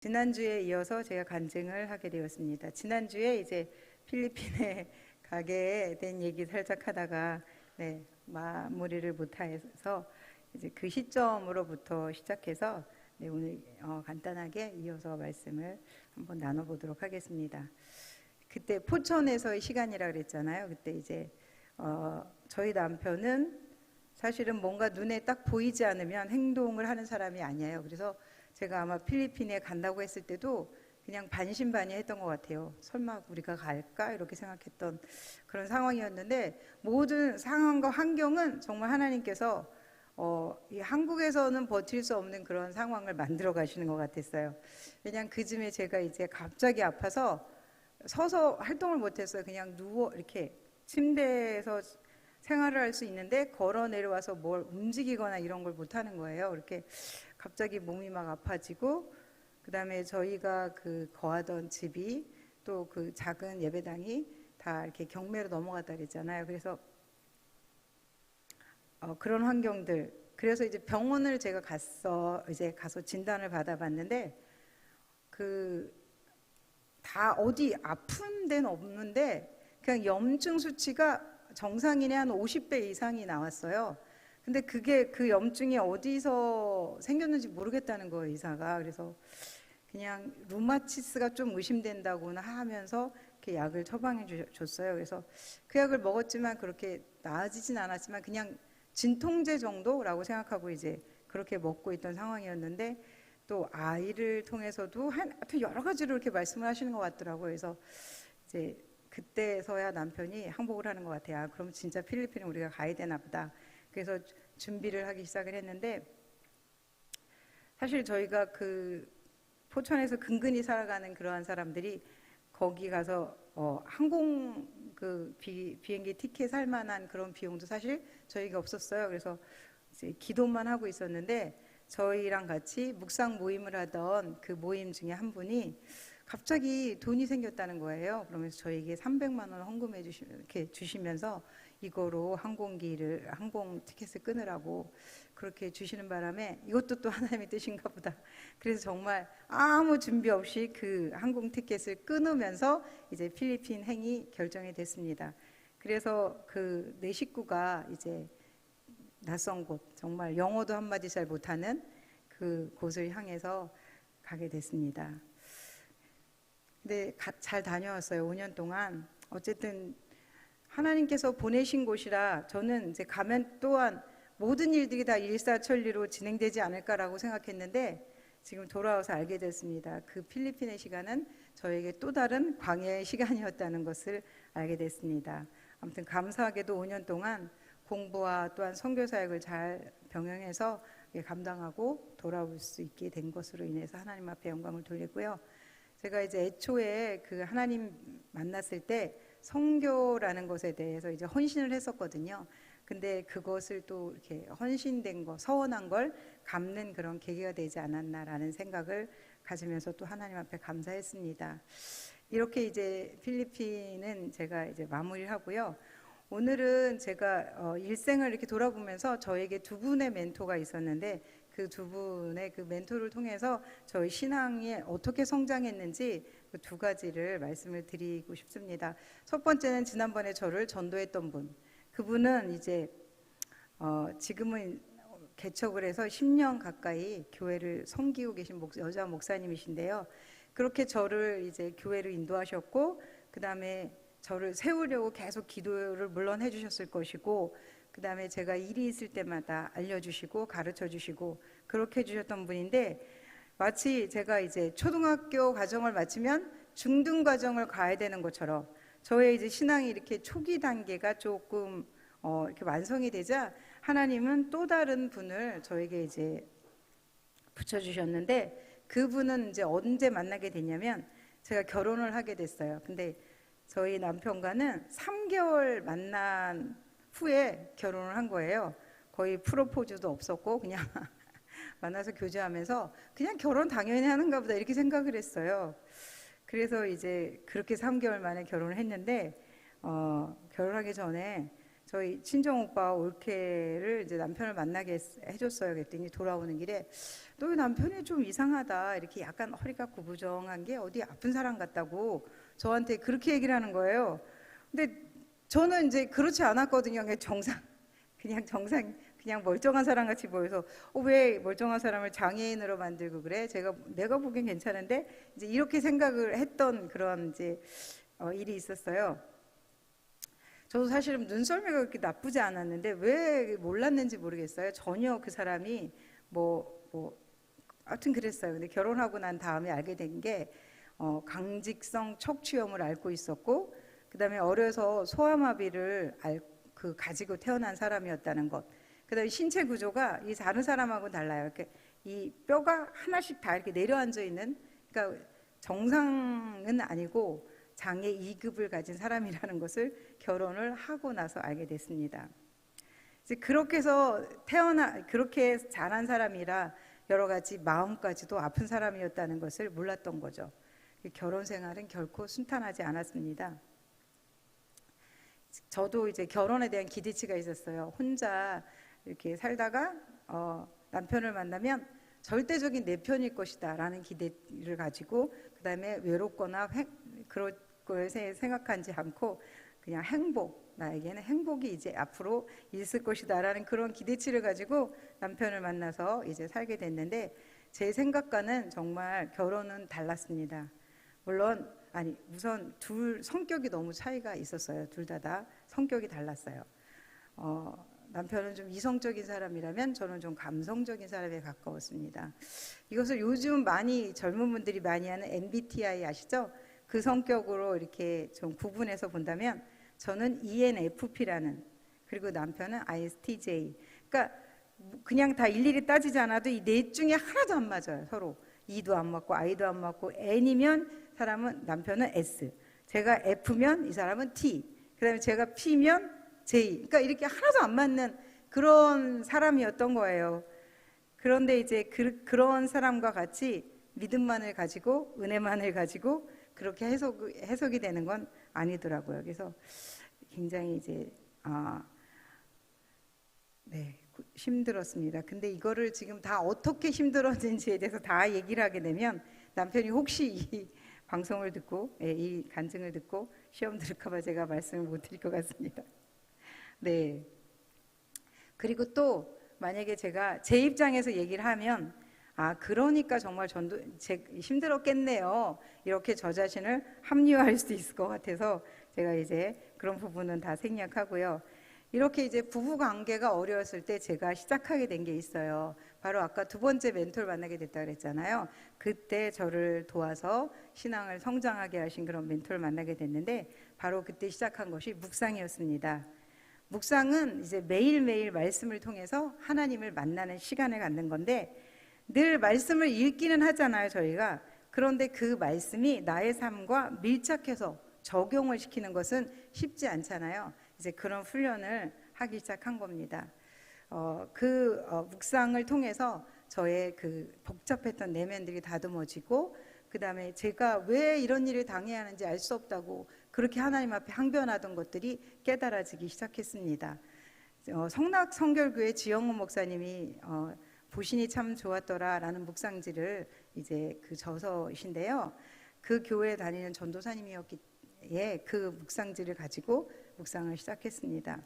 지난주에 이어서 제가 간증을 하게 되었습니다. 지난주에 이제 필리핀에 가게 된 얘기 살짝 하다가 마무리를 못해서 이제 그 시점으로부터 시작해서 오늘 간단하게 이어서 말씀을 한번 나눠보도록 하겠습니다. 그때 포천에서의 시간이라 그랬잖아요. 그때 이제 저희 남편은 사실은 뭔가 눈에 딱 보이지 않으면 행동을 하는 사람이 아니에요. 그래서 제가 아마 필리핀에 간다고 했을 때도 그냥 반신반의했던 것 같아요. 설마 우리가 갈까? 이렇게 생각했던 그런 상황이었는데, 모든 상황과 환경은 정말 하나님께서 이 한국에서는 버틸 수 없는 그런 상황을 만들어 가시는 것 같았어요. 왜냐하면 그 즈음에 제가 이제 갑자기 아파서 서서 활동을 못했어요. 그냥 누워 이렇게 침대에서 생활을 할 수 있는데 걸어 내려와서 뭘 움직이거나 이런 걸 못하는 거예요. 이렇게 갑자기 몸이 막 아파지고, 그 다음에 저희가 그 거하던 집이 또 그 작은 예배당이 다 이렇게 경매로 넘어갔다 그랬잖아요. 그래서 그런 환경들, 그래서 이제 병원을 제가 이제 가서 진단을 받아봤는데, 그 다 어디 아픈 데는 없는데 그냥 염증 수치가 정상인의 한 50배 이상이 나왔어요. 근데 그게 그 염증이 어디서 생겼는지 모르겠다는 거예요, 의사가. 그래서 그냥 루마티스가 좀 의심된다고나 하면서 이렇게 약을 처방해 줬어요. 그래서 그 약을 먹었지만 그렇게 나아지진 않았지만 그냥 진통제 정도라고 생각하고 이제 그렇게 먹고 있던 상황이었는데, 또 아이를 통해서도 하여튼 여러 가지로 이렇게 말씀을 하시는 것 같더라고요. 그래서 이제 그때서야 남편이 항복을 하는 것 같아요. 그럼 진짜 필리핀에 우리가 가야 되나 보다. 그래서 준비를 하기 시작을 했는데, 사실 저희가 그 포천에서 근근히 살아가는 그러한 사람들이 거기 가서 항공 그 비행기 티켓 살 만한 그런 비용도 사실 저희가 없었어요. 그래서 이제 기도만 하고 있었는데, 저희랑 같이 묵상 모임을 하던 그 모임 중에 한 분이 갑자기 돈이 생겼다는 거예요. 그러면서 저에게 300만 원 헌금해 이렇게 주시면서 이거로 항공 티켓을 끊으라고 그렇게 주시는 바람에 이것도 또 하나님의 뜻인가 보다. 그래서 정말 아무 준비 없이 그 항공 티켓을 끊으면서 이제 필리핀 행이 결정이 됐습니다. 그래서 그 내 식구가 이제 낯선 곳, 정말 영어도 한마디 잘 못하는 그 곳을 향해서 가게 됐습니다. 근데 잘 다녀왔어요. 5년 동안. 어쨌든 하나님께서 보내신 곳이라 저는 이제 가면 또한 모든 일들이 다 일사천리로 진행되지 않을까라고 생각했는데, 지금 돌아와서 알게 됐습니다. 그 필리핀의 시간은 저에게 또 다른 광야의 시간이었다는 것을 알게 됐습니다. 아무튼 감사하게도 5년 동안 공부와 또한 선교 사역을 잘 병행해서 감당하고 돌아올 수 있게 된 것으로 인해서 하나님 앞에 영광을 돌리고요. 제가 이제 애초에 그 하나님 만났을 때 선교라는 것에 대해서 이제 헌신을 했었거든요. 근데 그것을 또 이렇게 헌신된 거, 서원한 걸 갚는 그런 계기가 되지 않았나라는 생각을 가지면서 또 하나님 앞에 감사했습니다. 이렇게 이제 필리핀은 제가 이제 마무리를 하고요. 오늘은 제가 일생을 이렇게 돌아보면서 저에게 두 분의 멘토가 있었는데, 그 두 분의 그 멘토를 통해서 저희 신앙이 어떻게 성장했는지 그 두 가지를 말씀을 드리고 싶습니다. 첫 번째는 지난번에 저를 전도했던 분. 그분은 이제 지금은 개척을 해서 10년 가까이 교회를 섬기고 계신 여자 목사님이신데요. 그렇게 저를 이제 교회를 인도하셨고, 그 다음에 저를 세우려고 계속 기도를 물론 해주셨을 것이고, 그 다음에 제가 일이 있을 때마다 알려주시고 가르쳐 주시고 그렇게 해주셨던 분인데, 마치 제가 이제 초등학교 과정을 마치면 중등 과정을 가야 되는 것처럼 저의 이제 신앙이 이렇게 초기 단계가 조금 이렇게 완성이 되자 하나님은 또 다른 분을 저에게 이제 붙여주셨는데, 그분은 이제 언제 만나게 됐냐면 제가 결혼을 하게 됐어요. 근데 저희 남편과는 3개월 만난 후에 결혼을 한 거예요. 거의 프로포즈도 없었고 그냥 만나서 교제하면서 그냥 결혼 당연히 하는가 보다 이렇게 생각을 했어요. 그래서 이제 그렇게 3개월 만에 결혼을 했는데 결혼하기 전에 저희 친정 오빠 올케를 이제 남편을 만나게 해줬어요. 그랬더니 돌아오는 길에 너희 남편이 좀 이상하다. 이렇게 약간 허리가 구부정한 게 어디 아픈 사람 같다고 저한테 그렇게 얘기를 하는 거예요. 근데 저는 이제 그렇지 않았거든요. 그냥 멀쩡한 사람 같이 보여서 왜 멀쩡한 사람을 장애인으로 만들고 그래? 내가 보기엔 괜찮은데 이제 이렇게 생각을 했던 그런 이제 일이 있었어요. 저도 사실은 눈썰미가 그렇게 나쁘지 않았는데 왜 몰랐는지 모르겠어요. 전혀 그 사람이 하여튼 그랬어요. 근데 결혼하고 난 다음에 알게 된 게 강직성 척추염을 앓고 있었고, 그다음에 어려서 소아마비를 가지고 태어난 사람이었다는 것. 그다음에 신체 구조가 이 다른 사람하고는 달라요. 이렇게 이 뼈가 하나씩 다 이렇게 내려앉아 있는, 그러니까 정상은 아니고 장애 2급을 가진 사람이라는 것을 결혼을 하고 나서 알게 됐습니다. 이제 그렇게 해서 그렇게 자란 사람이라 여러 가지 마음까지도 아픈 사람이었다는 것을 몰랐던 거죠. 결혼 생활은 결코 순탄하지 않았습니다. 저도 이제 결혼에 대한 기대치가 있었어요. 혼자 이렇게 살다가 남편을 만나면 절대적인 내 편일 것이다 라는 기대를 가지고, 그 다음에 외롭거나 그럴 걸 생각하지 않고 그냥 나에게는 행복이 이제 앞으로 있을 것이다 라는 그런 기대치를 가지고 남편을 만나서 이제 살게 됐는데, 제 생각과는 정말 결혼은 달랐습니다. 물론 우선 둘 성격이 너무 차이가 있었어요. 둘 다 성격이 달랐어요. 남편은 좀 이성적인 사람이라면 저는 좀 감성적인 사람에 가까웠습니다. 이것을 요즘 젊은 분들이 많이 하는 MBTI 아시죠? 그 성격으로 이렇게 좀 구분해서 본다면 저는 ENFP라는, 그리고 남편은 ISTJ. 그러니까 그냥 다 일일이 따지지 않아도 이 넷 중에 하나도 안 맞아요. 서로 E도 안 맞고 I도 안 맞고, N이면 남편은 S, 제가 F면 이 사람은 T, 그다음에 제가 P면 J. 그러니까 이렇게 하나도 안 맞는 그런 사람이었던 거예요. 그런데 이제 그런 사람과 같이 믿음만을 가지고 은혜만을 가지고 그렇게 해석이 되는 건 아니더라고요. 그래서 굉장히 이제 힘들었습니다. 근데 이거를 지금 다 어떻게 힘들었는지에 대해서 다 얘기를 하게 되면 남편이 혹시 이 방송을 듣고 이 간증을 듣고 시험 들을까봐 제가 말씀을 못 드릴 것 같습니다. 네. 그리고 또 만약에 제가 제 입장에서 얘기를 하면 그러니까 정말 힘들었겠네요. 이렇게 저 자신을 합리화할 수도 있을 것 같아서 제가 이제 그런 부분은 다 생략하고요. 이렇게 이제 부부 관계가 어려웠을 때 제가 시작하게 된 게 있어요. 바로 아까 두 번째 멘토를 만나게 됐다 그랬잖아요. 그때 저를 도와서 신앙을 성장하게 하신 그런 멘토를 만나게 됐는데, 바로 그때 시작한 것이 묵상이었습니다. 묵상은 이제 매일매일 말씀을 통해서 하나님을 만나는 시간을 갖는 건데, 늘 말씀을 읽기는 하잖아요, 저희가. 그런데 그 말씀이 나의 삶과 밀착해서 적용을 시키는 것은 쉽지 않잖아요. 이제 그런 훈련을 하기 시작한 겁니다. 묵상을 통해서 저의 그 복잡했던 내면들이 다듬어지고, 그 다음에 제가 왜 이런 일을 당해야 하는지 알 수 없다고 그렇게 하나님 앞에 항변하던 것들이 깨달아지기 시작했습니다. 성락성결교회 지영훈 목사님이 보신이 참 좋았더라라는 묵상지를 이제 그 저서이신데요. 그 교회에 다니는 전도사님이었기에 그 묵상지를 가지고 묵상을 시작했습니다.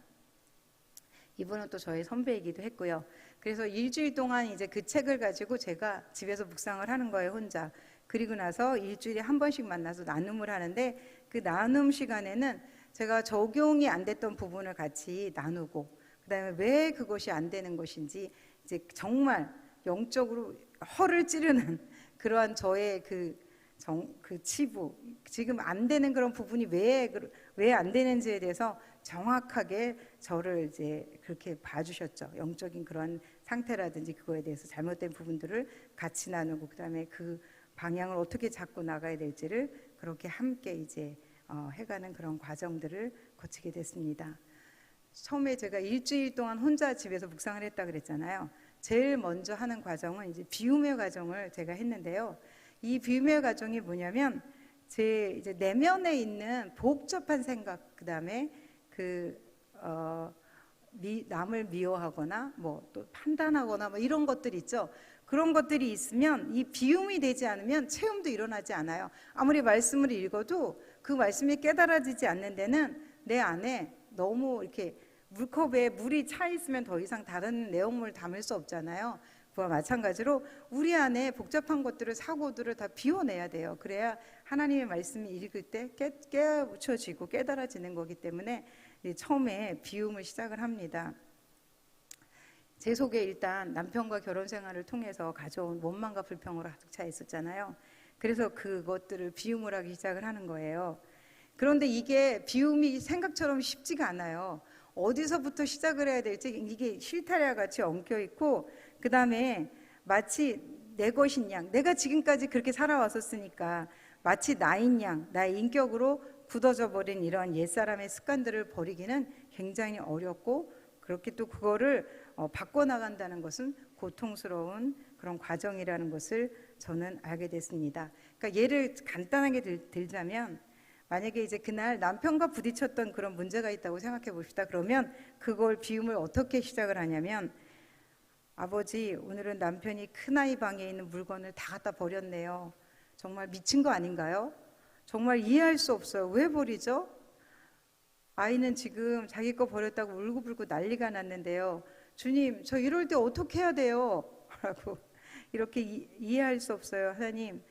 이분은 또 저의 선배이기도 했고요. 그래서 일주일 동안 이제 그 책을 가지고 제가 집에서 묵상을 하는 거예요, 혼자. 그리고 나서 일주일에 한 번씩 만나서 나눔을 하는데, 그 나눔 시간에는 제가 적용이 안 됐던 부분을 같이 나누고, 그다음에 왜 그것이 안 되는 것인지 이제 정말 영적으로 허를 찌르는 그러한 저의 그 치부, 지금 안 되는 그런 부분이 왜 안 되는지에 대해서 정확하게 저를 이제 그렇게 봐주셨죠. 영적인 그런 상태라든지 그거에 대해서 잘못된 부분들을 같이 나누고, 그다음에 그 방향을 어떻게 잡고 나가야 될지를 그렇게 함께 이제 해가는 그런 과정들을 거치게 됐습니다. 처음에 제가 일주일 동안 혼자 집에서 묵상을 했다 그랬잖아요. 제일 먼저 하는 과정은 이제 비움의 과정을 제가 했는데요. 이 비움의 과정이 뭐냐면 제 이제 내면에 있는 복잡한 생각, 그다음에 남을 미워하거나 뭐 또 판단하거나 뭐 이런 것들 있죠. 그런 것들이 있으면 이 비움이 되지 않으면 체험도 일어나지 않아요. 아무리 말씀을 읽어도 그 말씀이 깨달아지지 않는 데는 내 안에 너무 이렇게 물컵에 물이 차 있으면 더 이상 다른 내용물을 담을 수 없잖아요. 그와 마찬가지로 우리 안에 복잡한 것들을, 사고들을 다 비워내야 돼요. 그래야 하나님의 말씀이 읽을 때 깨우쳐지고 깨달아지는 거기 때문에 처음에 비움을 시작을 합니다. 제 속에 일단 남편과 결혼 생활을 통해서 가져온 원망과 불평으로 가득 차 있었잖아요. 그래서 그것들을 비움을 하기 시작을 하는 거예요. 그런데 이게 비움이 생각처럼 쉽지가 않아요. 어디서부터 시작을 해야 될지 이게 실타래와 같이 엉켜 있고, 그 다음에 마치 내 것인 양, 내가 지금까지 그렇게 살아왔었으니까 마치 나인 양, 나의 인격으로 굳어져 버린 이런 옛사람의 습관들을 버리기는 굉장히 어렵고, 그렇게 또 그거를 바꿔나간다는 것은 고통스러운 그런 과정이라는 것을 저는 알게 됐습니다. 그러니까 예를 간단하게 들자면, 만약에 이제 그날 남편과 부딪혔던 그런 문제가 있다고 생각해 봅시다. 그러면 그걸 비움을 어떻게 시작을 하냐면, 아버지, 오늘은 남편이 큰아이 방에 있는 물건을 다 갖다 버렸네요. 정말 미친 거 아닌가요? 정말 이해할 수 없어요. 왜 버리죠? 아이는 지금 자기 거 버렸다고 울고불고 난리가 났는데요. 주님, 저 이럴 때 어떻게 해야 돼요? 라고 이렇게 이해할 수 없어요. 하나님.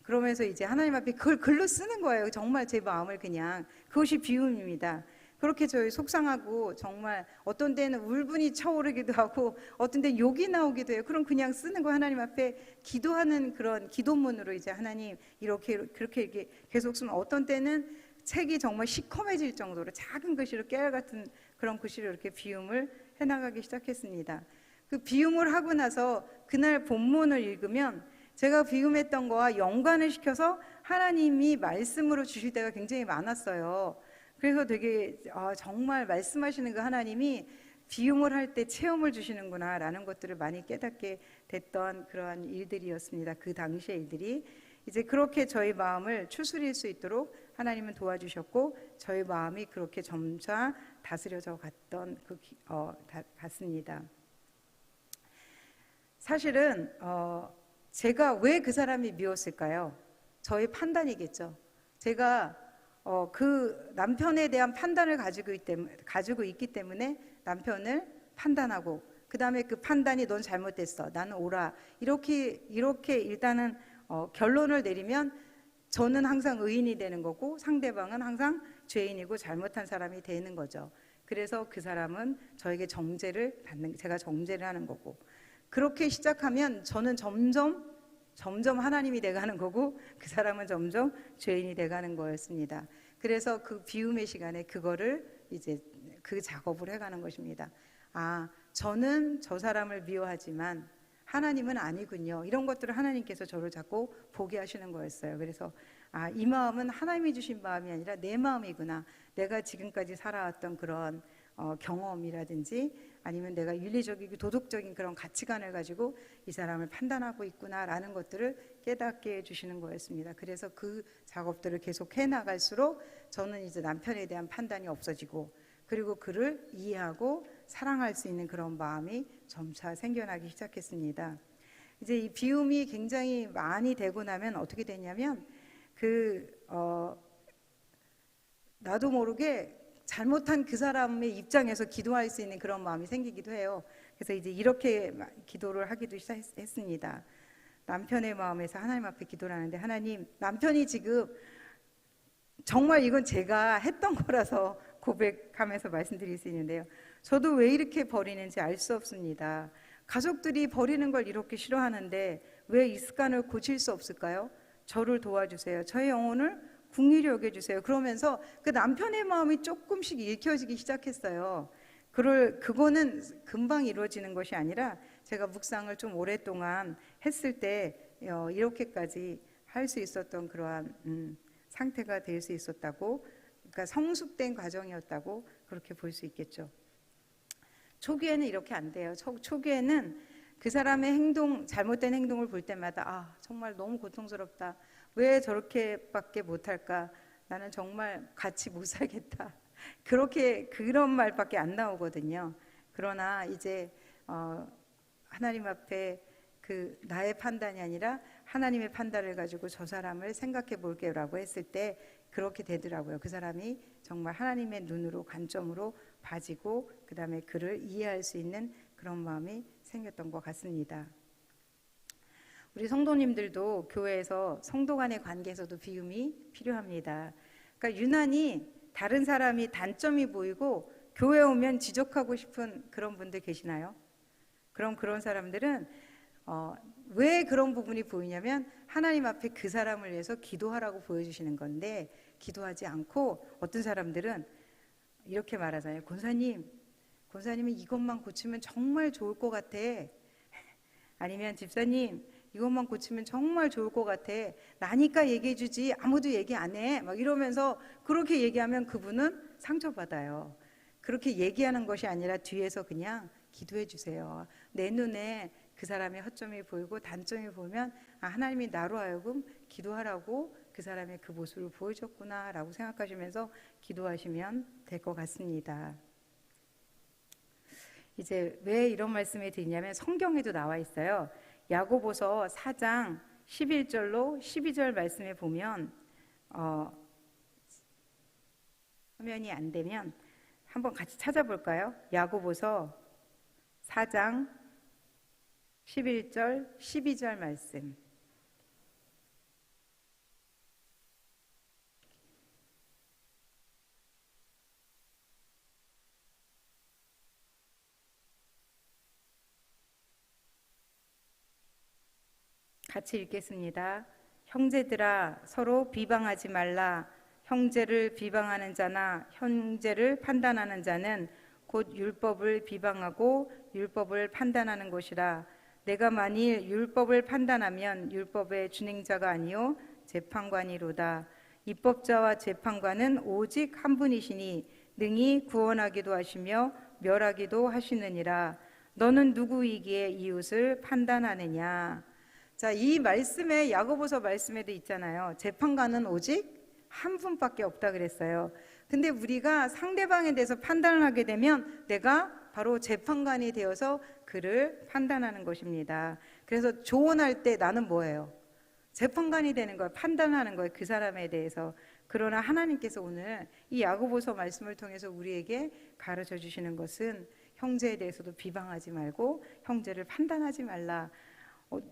그러면서 이제 하나님 앞에 그걸 글로 쓰는 거예요. 정말 제 마음을 그냥. 그것이 비움입니다. 그렇게 저희 속상하고 정말 어떤 때는 울분이 차오르기도 하고 어떤 때는 욕이 나오기도 해요. 그럼 그냥 쓰는 거 하나님 앞에 기도하는 그런 기도문으로 이제 하나님 그렇게 계속 쓰면, 어떤 때는 책이 정말 시커매질 정도로 작은 글씨로 깨알 같은 그런 글씨로 이렇게 비움을 해나가기 시작했습니다. 그 비움을 하고 나서 그날 본문을 읽으면 제가 비움했던 거와 연관을 시켜서 하나님이 말씀으로 주실 때가 굉장히 많았어요. 그래서 되게 정말 말씀하시는 그 하나님이 비움을 할 때 체험을 주시는구나 라는 것들을 많이 깨닫게 됐던 그러한 일들이었습니다. 그 당시의 일들이 이제 그렇게 저희 마음을 추스릴 수 있도록 하나님은 도와주셨고, 저희 마음이 그렇게 점차 다스려져 갔던 같습니다. 사실은 제가 왜 그 사람이 미웠을까요? 저의 판단이겠죠. 제가 그 남편에 대한 판단을 가지고 있기 때문에 남편을 판단하고, 그 다음에 그 판단이 넌 잘못됐어, 나는 옳아, 이렇게 일단은 결론을 내리면 저는 항상 의인이 되는 거고 상대방은 항상 죄인이고 잘못한 사람이 되는 거죠. 그래서 그 사람은 저에게 제가 정죄를 하는 거고, 그렇게 시작하면 저는 점점 하나님이 돼가는 거고 그 사람은 점점 죄인이 돼가는 거였습니다. 그래서 그 비움의 시간에 그거를 이제 그 작업을 해가는 것입니다. 저는 저 사람을 미워하지만 하나님은 아니군요. 이런 것들을 하나님께서 저를 자꾸 보게 하시는 거였어요. 그래서 이 마음은 하나님이 주신 마음이 아니라 내 마음이구나. 내가 지금까지 살아왔던 그런 경험이라든지 아니면 내가 윤리적이고 도덕적인 그런 가치관을 가지고 이 사람을 판단하고 있구나라는 것들을 깨닫게 해주시는 거였습니다. 그래서 그 작업들을 계속 해나갈수록 저는 이제 남편에 대한 판단이 없어지고, 그리고 그를 이해하고 사랑할 수 있는 그런 마음이 점차 생겨나기 시작했습니다. 이제 이 비움이 굉장히 많이 되고 나면 어떻게 되냐면 나도 모르게 잘못한 그 사람의 입장에서 기도할 수 있는 그런 마음이 생기기도 해요. 그래서 이제 이렇게 기도를 하기도 시작했습니다. 남편의 마음에서 하나님 앞에 기도를 하는데, 하나님, 남편이 지금 정말 이건 제가 했던 거라서 고백하면서 말씀드릴 수 있는데요. 저도 왜 이렇게 버리는지 알 수 없습니다. 가족들이 버리는 걸 이렇게 싫어하는데 왜 이 습관을 고칠 수 없을까요? 저를 도와주세요. 저의 영혼을 긍휼히 여겨주세요. 그러면서 그 남편의 마음이 조금씩 읽혀지기 시작했어요. 그거는 금방 이루어지는 것이 아니라 제가 묵상을 좀 오랫동안 했을 때 이렇게까지 할 수 있었던 그러한 상태가 될 수 있었다고, 그러니까 성숙된 과정이었다고 그렇게 볼 수 있겠죠. 초기에는 이렇게 안 돼요. 초기에는 그 사람의 잘못된 행동을 볼 때마다 정말 너무 고통스럽다. 왜 저렇게밖에 못할까? 나는 정말 같이 못 살겠다. 그렇게 그런 말밖에 안 나오거든요. 그러나 이제 하나님 앞에 그 나의 판단이 아니라 하나님의 판단을 가지고 저 사람을 생각해 볼게요라고 했을 때 그렇게 되더라고요. 그 사람이 정말 하나님의 눈으로 관점으로 봐지고 그다음에 그를 이해할 수 있는 그런 마음이 생겼던 것 같습니다. 우리 성도님들도 교회에서 성도 간의 관계에서도 비움이 필요합니다. 그러니까 유난히 다른 사람이 단점이 보이고 교회 오면 지적하고 싶은 그런 분들 계시나요? 그럼 그런 사람들은 왜 그런 부분이 보이냐면 하나님 앞에 그 사람을 위해서 기도하라고 보여주시는 건데 기도하지 않고 어떤 사람들은 이렇게 말하잖아요. 권사님이 이것만 고치면 정말 좋을 것 같아. 아니면 집사님 이것만 고치면 정말 좋을 것 같아. 나니까 얘기해 주지 아무도 얘기 안 해. 막 이러면서 그렇게 얘기하면 그분은 상처받아요. 그렇게 얘기하는 것이 아니라 뒤에서 그냥 기도해 주세요. 내 눈에 그 사람의 허점이 보이고 단점이 보면 하나님이 나로 하여금 기도하라고 그 사람의 그 모습을 보여줬구나 라고 생각하시면서 기도하시면 될 것 같습니다. 이제 왜 이런 말씀이 드리냐면 성경에도 나와 있어요. 야고보서 4장 11절로 12절 말씀에 보면 화면이 안 되면 한번 같이 찾아볼까요? 야고보서 4장 11절 12절 말씀. 같이 읽겠습니다. 형제들아 서로 비방하지 말라. 형제를 비방하는 자나 형제를 판단하는 자는 곧 율법을 비방하고 율법을 판단하는 것이라. 내가 만일 율법을 판단하면 율법의 준행자가 아니요 재판관이로다. 입법자와 재판관은 오직 한 분이시니 능히 구원하기도 하시며 멸하기도 하시느니라. 너는 누구이기에 이웃을 판단하느냐. 자, 이 말씀에 야고보서 말씀에도 있잖아요. 재판관은 오직 한 분밖에 없다 그랬어요. 근데 우리가 상대방에 대해서 판단을 하게 되면 내가 바로 재판관이 되어서 그를 판단하는 것입니다. 그래서 조언할 때 나는 뭐예요? 재판관이 되는 거예요. 판단하는 거예요. 그 사람에 대해서. 그러나 하나님께서 오늘 이 야고보서 말씀을 통해서 우리에게 가르쳐 주시는 것은 형제에 대해서도 비방하지 말고 형제를 판단하지 말라.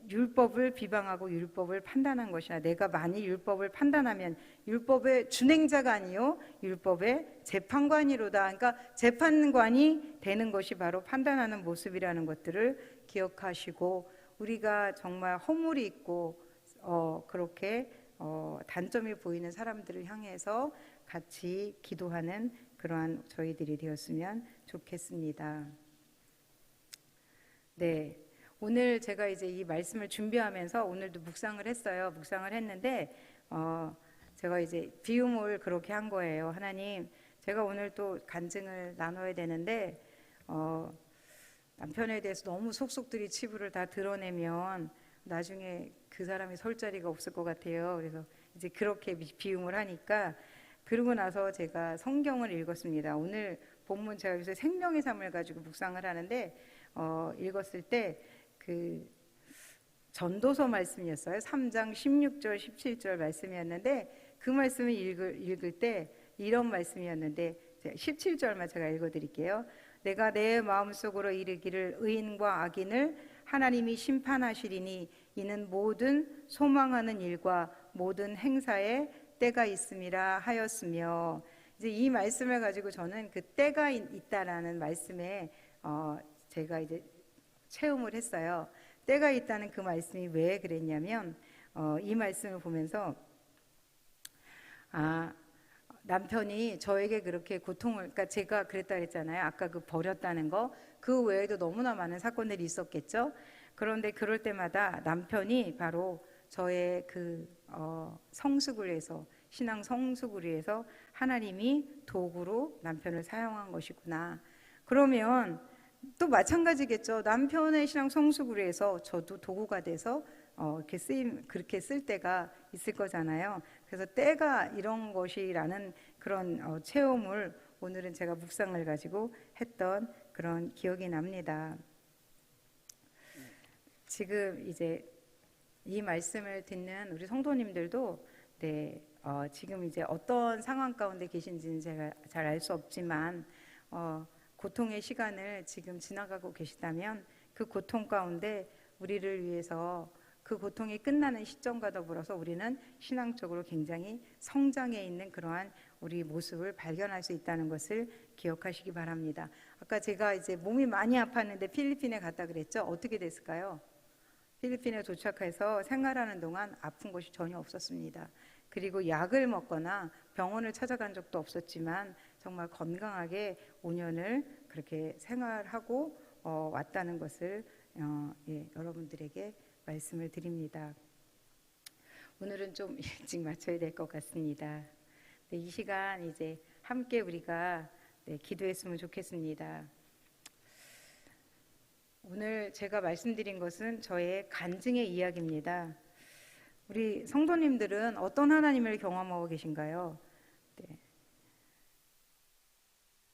율법을 비방하고 율법을 판단한 것이야. 내가 만일 율법을 판단하면 율법의 준행자가 아니요 율법의 재판관이로다. 그러니까 재판관이 되는 것이 바로 판단하는 모습이라는 것들을 기억하시고 우리가 정말 허물이 있고 그렇게 단점이 보이는 사람들을 향해서 같이 기도하는 그러한 저희들이 되었으면 좋겠습니다. 네. 오늘 제가 이제 이 말씀을 준비하면서 오늘도 묵상을 했어요. 묵상을 했는데 제가 이제 비움을 그렇게 한 거예요. 하나님, 제가 오늘 또 간증을 나눠야 되는데 남편에 대해서 너무 속속들이 치부를 다 드러내면 나중에 그 사람이 설 자리가 없을 것 같아요. 그래서 이제 그렇게 비움을 하니까 그러고 나서 제가 성경을 읽었습니다. 오늘 본문 제가 요새 생명의 삶을 가지고 묵상을 하는데 읽었을 때 그 전도서 말씀이었어요. 3장 16절 17절 말씀이었는데 그 말씀을 읽을 때 이런 말씀이었는데 17절만 제가 읽어드릴게요. 내가 내 마음속으로 이르기를 의인과 악인을 하나님이 심판하시리니 이는 모든 소망하는 일과 모든 행사에 때가 있음이라 하였으며, 이제 이 말씀을 가지고 저는 그 때가 있다라는 말씀에 제가 이제 체험을 했어요. 때가 있다는 그 말씀이 왜 그랬냐면 이 말씀을 보면서 남편이 저에게 그렇게 고통을, 그러니까 제가 그랬다 그랬잖아요. 아까 그 버렸다는 거, 그 외에도 너무나 많은 사건들이 있었겠죠. 그런데 그럴 때마다 남편이 바로 저의 그 성숙을 위해서, 신앙 성숙을 위해서 하나님이 도구로 남편을 사용한 것이구나. 그러면 또 마찬가지겠죠. 남편의 신앙 성숙을 위해서 저도 도구가 돼서 이렇게 그렇게 쓸 때가 있을 거잖아요. 그래서 때가 이런 것이라는 그런 체험을 오늘은 제가 묵상을 가지고 했던 그런 기억이 납니다. 지금 이제 이 말씀을 듣는 우리 성도님들도 지금 이제 어떤 상황 가운데 계신지는 제가 잘 알 수 없지만 고통의 시간을 지금 지나가고 계시다면 그 고통 가운데 우리를 위해서 그 고통이 끝나는 시점과 더불어서 우리는 신앙적으로 굉장히 성장해 있는 그러한 우리 모습을 발견할 수 있다는 것을 기억하시기 바랍니다. 아까 제가 이제 몸이 많이 아팠는데 필리핀에 갔다 그랬죠? 어떻게 됐을까요? 필리핀에 도착해서 생활하는 동안 아픈 것이 전혀 없었습니다. 그리고 약을 먹거나 병원을 찾아간 적도 없었지만 정말 건강하게 5년을 그렇게 생활하고 왔다는 것을 여러분들에게 말씀을 드립니다. 오늘은 좀 일찍 마쳐야 될 것 같습니다. 이 시간 이제 함께 우리가 기도했으면 좋겠습니다. 오늘 제가 말씀드린 것은 저의 간증의 이야기입니다. 우리 성도님들은 어떤 하나님을 경험하고 계신가요?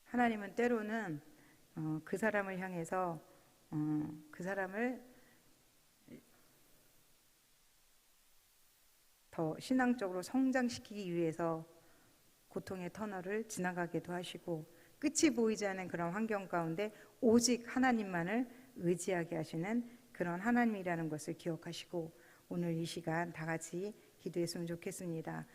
하나님은 때로는 그 사람을 향해서 그 사람을 더 신앙적으로 성장시키기 위해서 고통의 터널을 지나가기도 하시고 끝이 보이지 않는 그런 환경 가운데 오직 하나님만을 의지하게 하시는 그런 하나님이라는 것을 기억하시고 오늘 이 시간 다 같이 기도했으면 좋겠습니다.